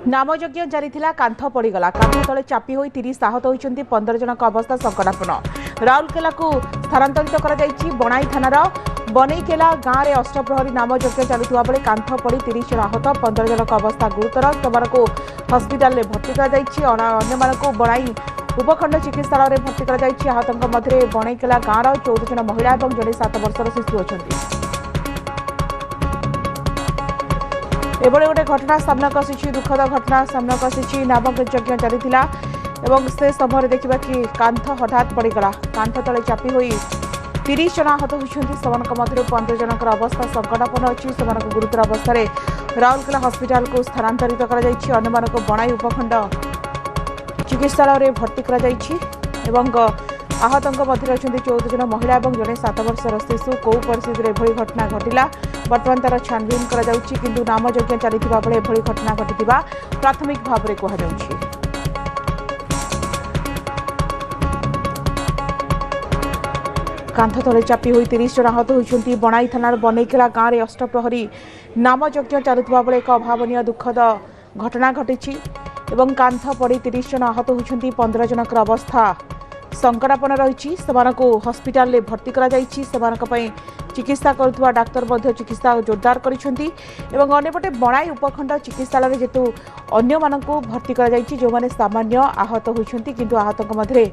नामयज्ञ जारी कांथ पड़गला कांथ तले चापी हो 30 आहत होती 15 जन अवस्था संकटापन्न राउरकेला को स्थानांतरित कर बणाई थानार बनईकेला गाँव में अष्टप्रहरी नामयज्ञ चलुवा बेले कांथ पड़ी 30 जन आहत 15 जन अवस्था गुरुतर से हस्पिटाल भर्ती कर बणाई उपखंड चिकित्सालय में भर्ती कर आहतों मध्य बनईकेला गाँव 14 जन महिला और जड़े 7 वर्षर शिशु अच्छा एभली गोटे घटना सामना आसी दुखद घटना सामना आसी नामयज्ञ चली से समय देखा कि कांथ हठात पड़गला कांथ तले चापी हो 30 जन आहत होती मध्य 15 जन अवस्था संकटापन्न अच्छी गुरुतर अवस्था राउरकेला हस्पिटाल को स्थानांतरित कर बणाई उपखंड चिकित्सालय में भर्ती कर आहतों मध्य अच्छा 14 जन महिला और जड़े 7 वर्षर शिशु कौ परिस्थिति एभली घटना घटिला बर्तमान तार छानबीन किंतु नामयज्ञ चली बेले एभली घटना घटी प्राथमिक भाव में कहुच्छी। कांथ तले चापी हो 30 जन आहत होती बणाई थानार बनईकेला गाँव में अष्टप्रहरी नामयज्ञ चलुवा बेले एक अभावन दुखद घटना घटी कांथ पड़ी 30 जन आहत होती 15 जन अवस्था संकटापन्न रही हस्पिटाल में भर्ती कर चिकित्सा करुवा डाक्तर चिकित्सा जोरदार करपटे बणाई उपखंड चिकित्सालय जेतु अन्य मानक भर्ती कर जो मैंने सामान्य आहत होती किंतु आहतों मध्य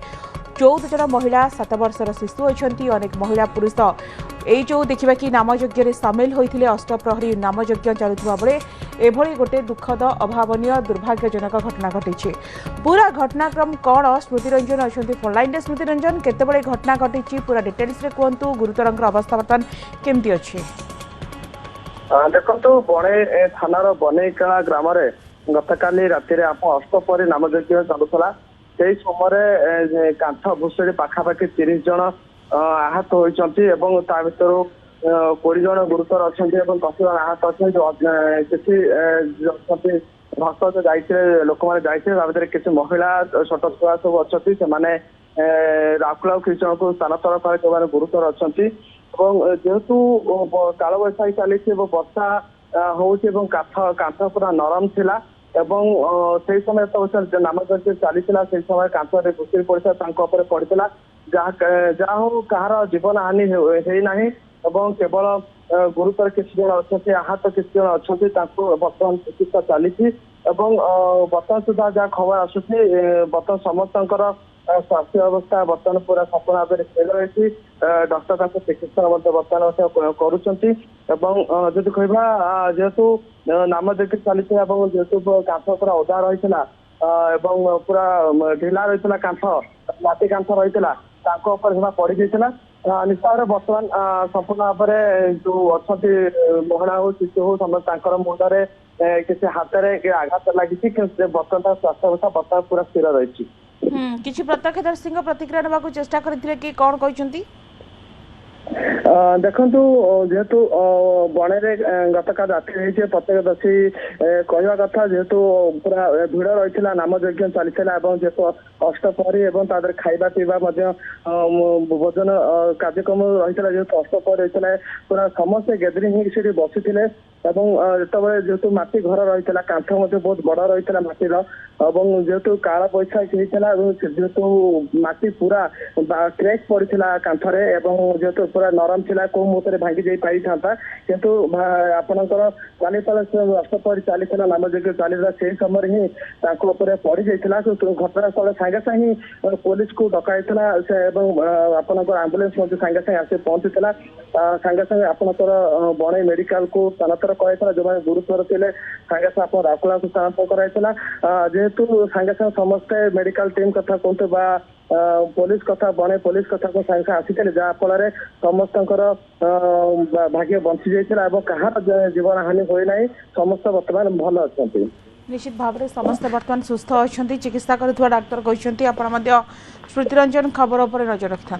14 जन महिला 7 वर्षर शिशु अच्छा अनेक महिला पुरुष यही जो देखा कि नामयज्ञ सामिल होते अष्टप्रहरी नामयज्ञ चलुवा बेले एभली गोटे दुखद अभावन दुर्भाग्यजनक घटना घटी पूरा घटनाक्रम कौन स्मृतिरंजन अच्छा फोनलाइन स्मृतिरंजन केतबेले घटना घटी पूरा डिटेल्स रे कहतु गुरुतर अवस्था बर्तमान केमती अच्छी देखो बणे थानार बनईकेला ग्राम गतकाली राति अष्टप्रहरी नामयज्ञ चलुला से समय कांथ भुशुड़ी पाखापाखि 30 जन आहत होती भर 20 जन गुरुतर अच्छा 10 जन आहत अच्छा किसी भक्त जाते लोक मैंने जाते किसी महिला छोट छुआ सब अच्छा से राउरकेला किसी जन को स्थानांतर कर गुरुतर अच्छा जेहेतु काल बैशाखी चली वर्षा होती कांथ पूरा नरम थिला से समय नामयज्ञ चली से समय कांथरे घुषुरी पड़ा पड़ता जहा हो कहार जीवन हानि होना केवल गुरुतर किसी जन अच्छा आहत किसी जन अच्छा बर्तमान चिकित्सा चली बर्तमान सुधा जहाँ खबर आसूसी बर्तमान समस्त स्वास्थ्य अवस्था बर्तमान पूरा सफल भाव में स्थिर रही डॉक्टर चिकित्सा बर्तमान करुँच जेहेतु नामयज्ञ चली जेहेतु कांथ पूरा ओदा रही पूरा ढिला रही कांथ माटी कांथ रही पड़ जाता निश्चय बर्तमान संपूर्ण भाव में जो अच्छा महिला हो शिशु हो समस्त मुंडे किसी हाथ में आघात लगी बर्तमान स्वास्थ्य अवस्था बर्तमान पूरा स्थिर रही किसी प्रत्यक्षदर्शी प्रतिक्रिया नेबाकू चेष्टा करथिले कि कौन कहते देखु जेहेतु बणे गतकाल राति प्रत्यक्षदर्शी कहवा कथा जेहेतु पूरा भिड़ रही नामयज्ञ चली जेहेतु अष्टप्रहरी खाଇବା पीवा भोजन कार्यक्रम रही जेहेतु अष्टप्रहरी रही पूरा समस्ते गैदरिंग होती बसी जिते जेहेतु मटी घर रही कांथ बहुत बड़ रही माटीर जेहेतु काल बैशाखी होता जेहेतु मटी पूरा क्रेक पड़ा कांथरे जेहेतु पूरा नरम थिला को मुहूर्त भांगी जाई पाई था किंतु आपणकर काली अष्टप्रहरी चली नामयज्ञ चली से समय ही पड़ जाता घटनास्थल सागे सागे पुलिस को डकाई आपणकर आंबुलांस सागे सागे आसी पहुंची सागे सागे आपणकर बणई मेडिकल को स्थानांतर कराई जो मैंने गुरुतर थे सागे सागे आप राउरकेला को स्थानांतर कराई जेहेतु सागे सागे समस्ते मेडिकल टीम कथा कहते पुलिस कथा बणे पुलिस कथा को सागे आसी जहाँफल समस्त भाग्य बंची जाता कहार जीवन हानि होना समस्त बर्तमान भल अच्छा निश्चित भाव में समस्त बर्तमान सुस्थ अच्छा चिकित्सा करुवा डाक्तर कहते स्मृतिरंजन खबर पर नजर रखि था।